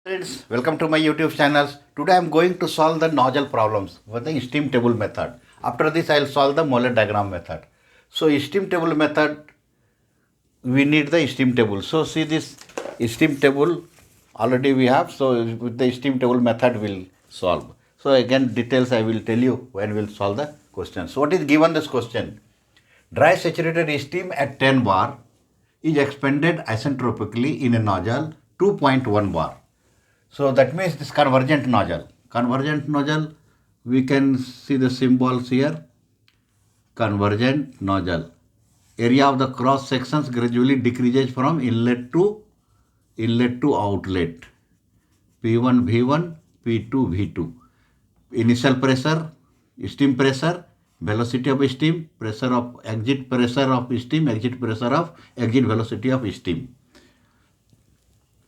Friends, welcome to my YouTube channels. Today I am going to solve the nozzle problems with the steam table method. After this I will solve the Moeller diagram method. So steam table method, we need the steam table. So see this steam table already we have. So with the steam table method we will solve. So again details I will tell you when we will solve the question. So what is given this question? Dry saturated steam at 10 bar is expanded isentropically in a nozzle 2.1 bar. So that means this convergent nozzle. Convergent nozzle, we can see the symbols here. Convergent nozzle. Area of the cross sections gradually decreases from inlet to outlet. P1 V1, P2 V2. Initial pressure, steam pressure, velocity of steam, pressure of exit steam, exit pressure of exit velocity of steam.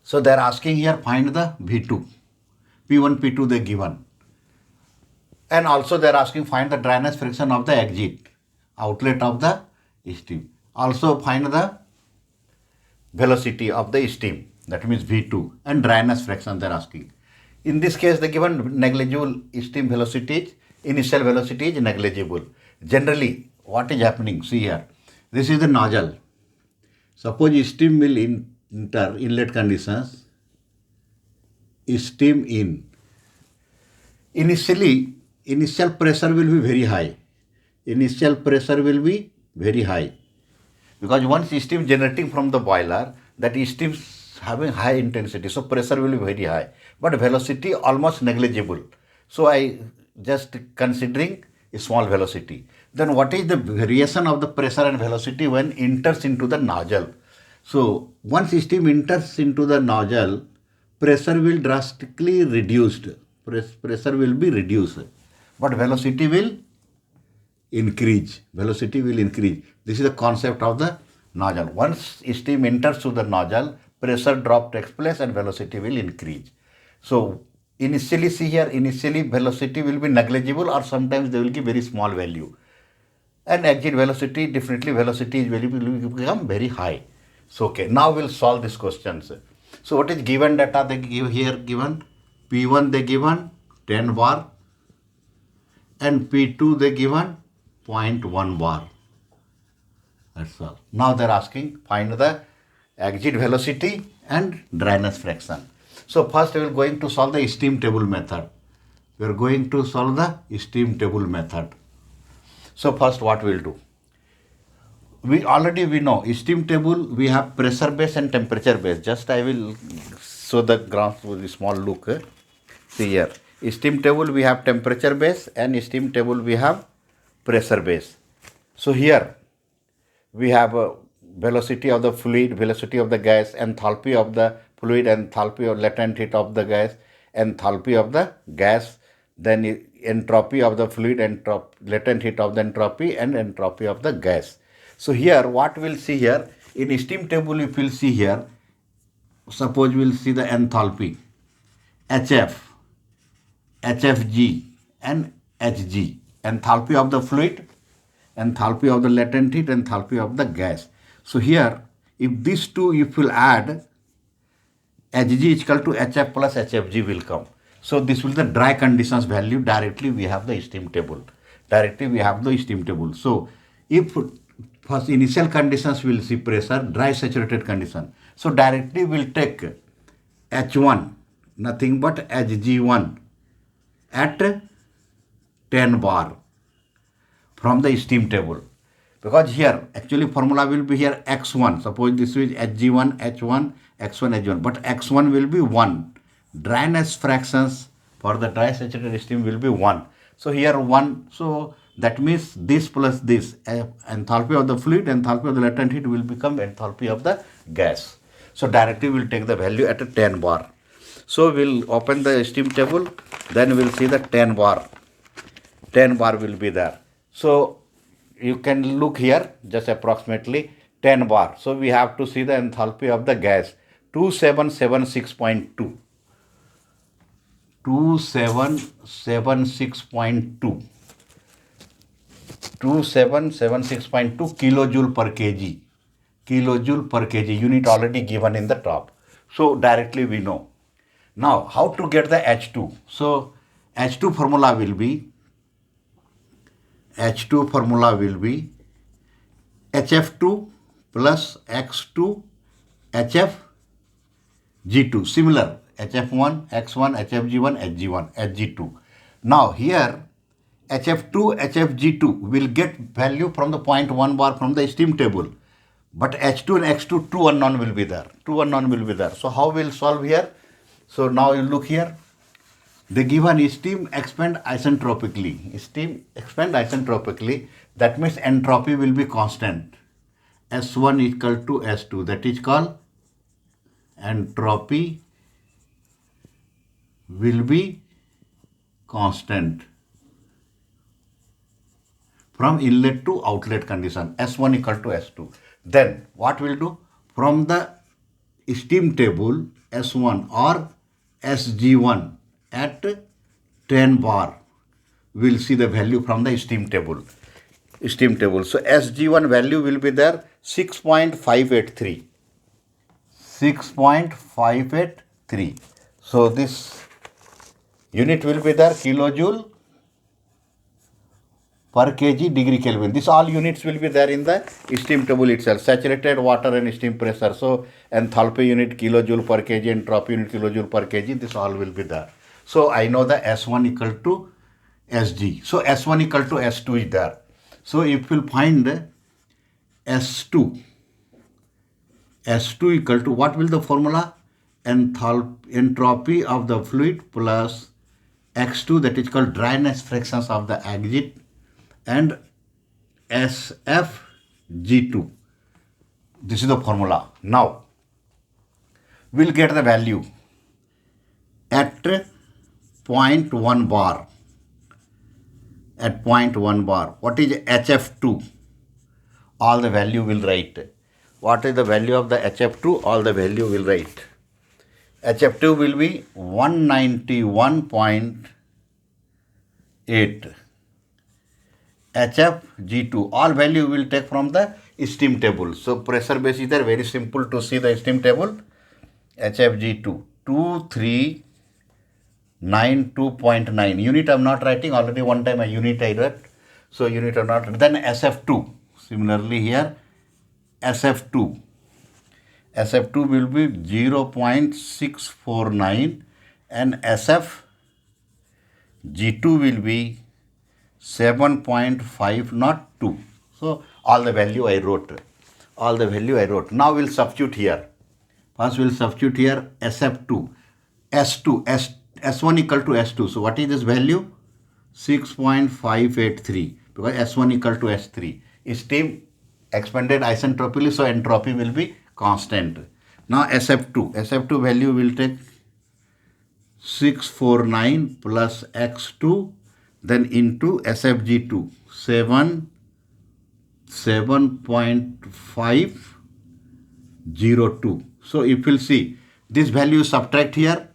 So they are asking here find the V2. P1, P2 they given. And also they are asking find the dryness friction of the exit, outlet of the steam. Also find the velocity of the steam, that means V2, and dryness friction they are asking. In this case they given negligible steam velocity, initial velocity is negligible. Generally what is happening, see here, this is the nozzle. Suppose steam will enter inlet conditions, steam in. Initial pressure will be very high. Initial pressure will be very high. Because once steam generating from the boiler, that steam is having high intensity. So pressure will be very high. But velocity almost negligible. So I just considering a small velocity. Then what is the variation of the pressure and velocity when enters into the nozzle? So once steam enters into the nozzle, pressure will drastically reduced. Pressure will be reduced, but velocity will increase. Velocity will increase. This is the concept of the nozzle. Once steam enters to the nozzle, pressure drop takes place and velocity will increase. So initially see here, initially velocity will be negligible or sometimes there will be very small value. And exit velocity, definitely velocity will become very high. So okay, now we'll solve these questions. So what is given data they give here, given P1 they given 10 bar and P2 they given 0.1 bar. That's all. Now they're asking find the exit velocity and dryness fraction. So first we are going to solve the steam table method. We are going to solve the steam table method. So first what we will do? We know steam table we have pressure base and temperature base. Just I will show the graph with a small look. See here, steam table we have temperature base and steam table we have pressure base. So here we have a velocity of the fluid, velocity of the gas, enthalpy of the fluid, enthalpy of latent heat of the gas, enthalpy of the gas, then entropy of the fluid, latent heat of the entropy, and entropy of the gas. So here what we'll see here, in steam table if we'll see here, suppose we'll see the enthalpy, HF, HFG and HG, enthalpy of the fluid, enthalpy of the latent heat, enthalpy of the gas. So here if these two if we'll add, Hg is equal to HF plus HFG will come. So this will be the dry conditions value. Directly we have the steam table. So if first initial conditions will see pressure, dry saturated condition. So directly we'll take H1, nothing but Hg1 at 10 bar from the steam table. Because here actually formula will be here X1. Suppose this is Hg1, H1, X1, H1. But X1 will be 1. Dryness fractions for the dry saturated steam will be 1. So here 1. So that means this plus this, enthalpy of the fluid, enthalpy of the latent heat will become enthalpy of the gas. So directly we'll take the value at a 10 bar. So we'll open the steam table, then we'll see the 10 bar. 10 bar will be there. So you can look here, just approximately 10 bar. So we have to see the enthalpy of the gas, 2776.2. 2776.2 kilojoule per kg. Kilojoule per kg unit already given in the top. So directly we know Now, how to get the H2? So, H2 formula will be HF2 plus X2 HFG2. Similar, HF1, X1, HFG1, HG1, HG2. Now, here HF2, HFG2 will get value from the 0.1 bar from the steam table. But H2 and X2, two unknown will be there. So, how we'll solve here? So, now you look here. They given steam expand isentropically. That means entropy will be constant. S1 equal to S2. That is called entropy will be constant from inlet to outlet condition. S1 equal to S2. Then what we'll do? From the steam table S1 or SG1 at 10 bar, we'll see the value from the steam table. So SG1 value will be there 6.583. 6.583. So this unit will be there kilojoule per kg degree Kelvin. This all units will be there in the steam table itself. Saturated water and steam pressure. So enthalpy unit kilojoule per kg, entropy unit kilojoule per kg. This all will be there. So I know the S1 equal to Sg. So S1 equal to S2 is there. So if we'll find S2 equal to, what will the formula? Entropy of the fluid plus X2, that is called dryness fractions of the exit, and SFG2. This is the formula. Now we'll get the value at 0.1 bar. At 0.1 bar. What is HF2? All the value will write. What is the value of the HF2? All the value will write. HF2 will be 191.8. HFG2, all value will take from the steam table. So pressure base is there, very simple to see the steam table. HFG2 2392.9. Unit I am not writing, already one time a unit I wrote. So unit I am not. Then SF2. Similarly here SF2 will be 0.649 and SFG2 will be 7.502. So all the value I wrote. Now we'll substitute here. First we'll substitute here SF2. S1 equal to S2. So what is this value? 6.583, because S1 equal to S3. Steam expanded isentropically, so entropy will be constant. Now SF2 value will take 649 plus X2, then into SFG2 7.502. So if we'll see this value subtract here,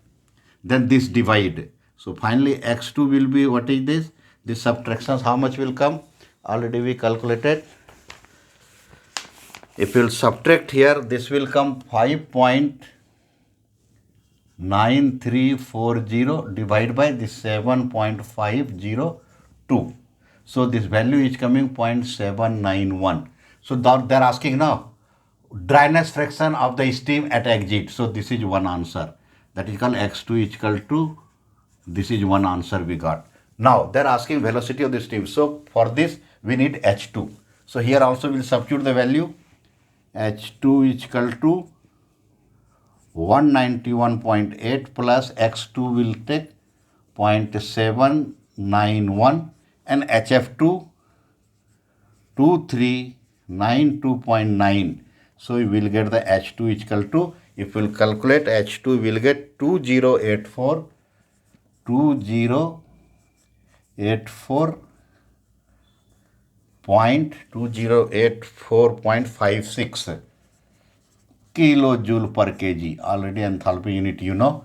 then this divide. So finally X2 will be, what is this? This subtractions, how much will come? Already we calculated. If you will subtract here, this will come 5.9340 divided by this 7.502. So this value is coming 0.791. So they're asking now dryness fraction of the steam at exit. So this is one answer. That is called X2 is equal to, this is one answer we got. Now they're asking velocity of the steam. So for this we need H2. So here also we'll substitute the value. H2 is equal to 191.8 plus X2 will take 0.791 and HF2 2392.9. So we will get the H2 is equal to, if we will calculate H2, we will get 2084.56 kilojoule per kg. Already enthalpy unit you know.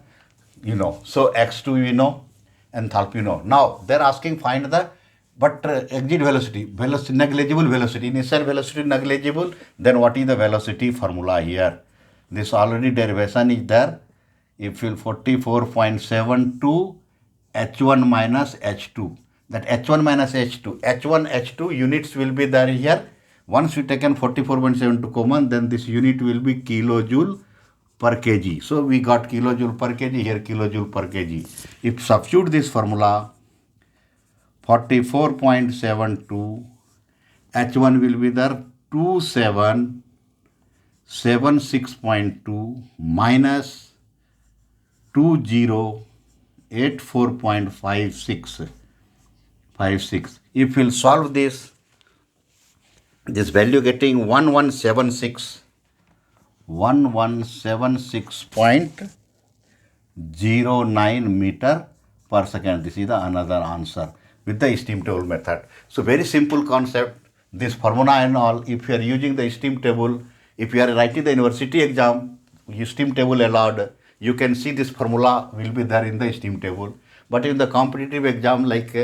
So X2 we know, enthalpy you know. Now they're asking find the exit velocity, negligible velocity, initial velocity negligible. Then what is the velocity formula here? This already derivation is there. If you 44.72 H1 minus H2. That H1 minus H2. H1, H2 units will be there here. Once you taken 44.72 common, then this unit will be kilojoule per kg. So we got kilojoule per kg, here kilojoule per kg. If substitute this formula, 44.72 H1 will be there 2776.2 minus 2084.56. If we'll solve this value getting 1176.09 meter per second. This is the another answer with the steam table method. So very simple concept. This formula and all, if you are using the steam table, if you are writing the university exam, you steam table allowed, you can see this formula will be there in the steam table. But in the competitive exam, like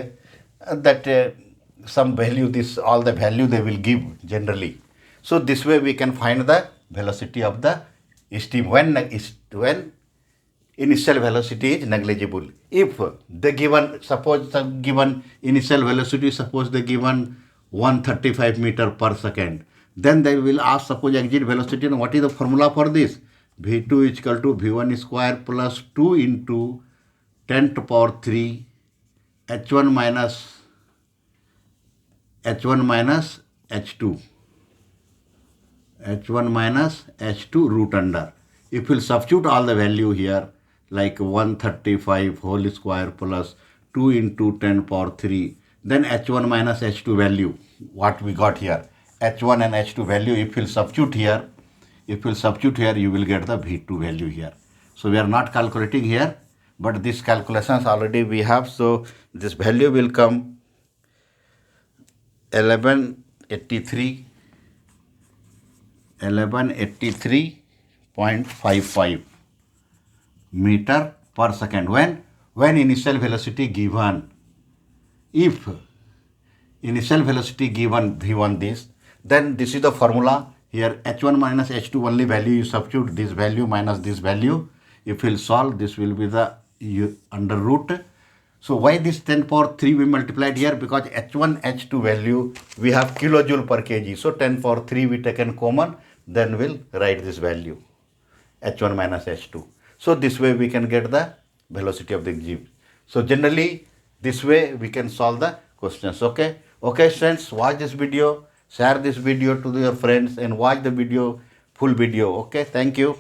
some value, this all the value they will give generally. So this way we can find the velocity of the steam when initial velocity is negligible. If the given, suppose the given initial velocity, suppose the given 135 meter per second, then they will ask, suppose exit velocity, and what is the formula for this? V2 is equal to V1 square plus 2 into 10 to power 3 H1 minus H2 root under. If we'll substitute all the value here, like 135 whole square plus 2 into 10 power 3, then H1 minus H2 value, what we got here, H1 and H2 value, if we'll substitute here, you will get the V2 value here. So we are not calculating here, but these calculations already we have. So this value will come 1183.55 meter per second when initial velocity given. If initial velocity given V1 this, then this is the formula here, H1 minus H2 only value you substitute, this value minus this value. If we'll solve, this will be the under root. So why this 10 power 3 we multiplied here? Because H1, H2 value we have kilojoule per kg. So 10 power 3 we taken common, then we'll write this value H1 minus H2. So this way we can get the velocity of the jeep. So generally this way we can solve the questions. Okay friends, watch this video, share this video to your friends and watch the video, full video. Okay, thank you.